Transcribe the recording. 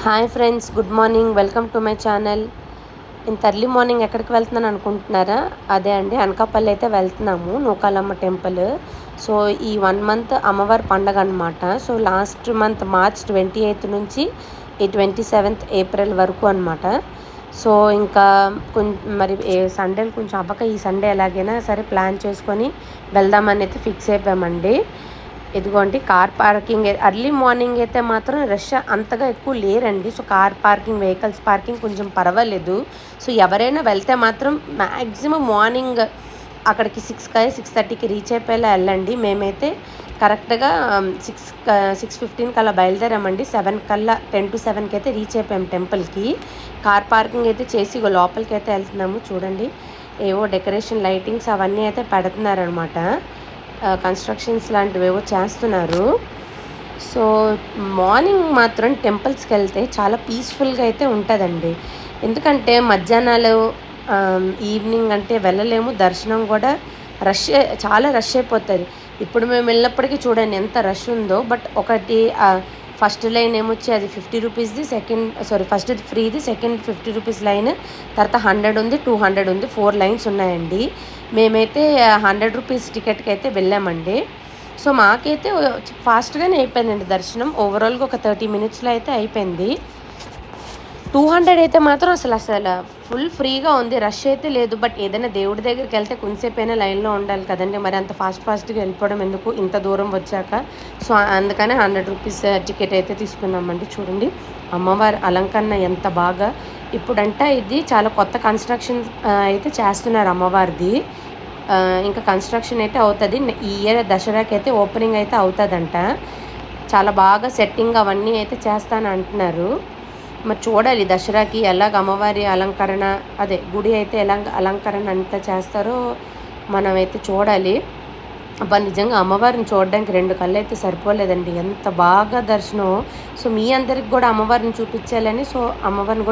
Hi friends, good morning. Welcome to my channel. ఇంత early morning ఎక్కడికి వెళ్తున్నాను అనుకుంటున్నారా? అదే అండి, అనకాపల్లి అయితే వెళ్తున్నాము, నూకాలమ్మ టెంపుల్. సో ఈ 1 మంత్ అమ్మవారి పండగ అనమాట. సో లాస్ట్ మంత్ మార్చ్ 28 నుంచి ఈ 27th ఏప్రిల్ వరకు అనమాట. సో ఇంకా మరి సండేలు కొంచెం అవ్వక ఈ సండే ఎలాగైనా సరే ప్లాన్ చేసుకొని వెళ్దామని అయితే ఫిక్స్ అయిపోయామండి. ఇదిగోండి కార్ పార్కింగ్. ఎర్లీ మార్నింగ్ అయితే మాత్రం రష్ అంతగా ఎక్కువ లేరండి. So car parking, vehicles parking కొంచెం పర్వాలేదు. సో ఎవరైనా వెళ్తే మాత్రం మ్యాక్సిమం మార్నింగ్ అక్కడికి 6:30కి రీచ్ అయిపోయేలా వెళ్ళండి. మేమైతే కరెక్ట్గా 6:15 కల్లా బయలుదేరామండి. 7 కల్లా 10 to 7కి అయితే రీచ్ అయిపోయాం టెంపుల్కి. కార్ పార్కింగ్ అయితే చేసి లోపలికి అయితే వెళ్తున్నాము. చూడండి, ఏవో డెకరేషన్ లైటింగ్స్ అవన్నీ అయితే పెడుతున్నారనమాట. కన్స్ట్రక్షన్స్ లాంటివి ఏవో చేస్తున్నారు. సో మార్నింగ్ మాత్రం టెంపుల్స్కి వెళ్తే చాలా పీస్ఫుల్గా అయితే ఉంటుందండి. ఎందుకంటే మధ్యాహ్నాలు ఈవినింగ్ అంటే వెళ్ళలేము. దర్శనం కూడా చాలా రష్ అయిపోతుంది. ఇప్పుడు మేము వెళ్ళినప్పటికీ చూడండి ఎంత రష్ ఉందో. బట్ ఒకటి ఫస్ట్ లైన్ ఏమొచ్చి అది 50 రూపీస్ది, ఫస్ట్ ఫ్రీది, సెకండ్ 50 రూపీస్ లైన్, తర్వాత 100 ఉంది, 200 ఉంది, 4 లైన్స్ ఉన్నాయండి. మేమైతే 100 రూపీస్ టికెట్కి అయితే వెళ్ళామండి. సో మాకైతే ఫాస్ట్గానే అయిపోయిందండి దర్శనం. ఓవరాల్గా ఒక 30 మినిట్స్లో అయితే అయిపోయింది. 200 అయితే మాత్రం అసలు ఫుల్ ఫ్రీగా ఉంది, రష్ అయితే లేదు. బట్ ఏదైనా దేవుడి దగ్గరికి వెళ్తే కొంతసేపు అయినా లైన్లో ఉండాలి కదండి. మరి అంత ఫాస్ట్గా వెళ్ళిపోవడం ఎందుకు ఇంత దూరం వచ్చాక. సో అందుకనే 100 రూపీస్ టికెట్ అయితే తీసుకున్నామండి. చూడండి అమ్మవారి అలంకరణ ఎంత బాగా. ఇప్పుడంట ఇది చాలా కొత్త కన్స్ట్రక్షన్ అయితే చేస్తున్నారు అమ్మవారిది. ఇంకా కన్స్ట్రక్షన్ అయితే అవుతుంది. ఈ ఇయర్ దసరాకి అయితే ఓపెనింగ్ అయితే అవుతుందంట. చాలా బాగా సెట్టింగ్ అవన్నీ అయితే చేస్తాను అంటున్నారు. మరి చూడాలి దసరాకి ఎలాగ అమ్మవారి అలంకరణ, అదే గుడి అయితే ఎలా అలంకరణ అంతా చేస్తారో మనమైతే చూడాలి. అబ్బా నిజంగా అమ్మవారిని చూడడానికి 2 కళ్ళు అయితే సరిపోలేదండి, ఎంత బాగా దర్శనం. సో మీ అందరికి కూడా అమ్మవారిని చూపించాలని, సో అమ్మవారిని కూడా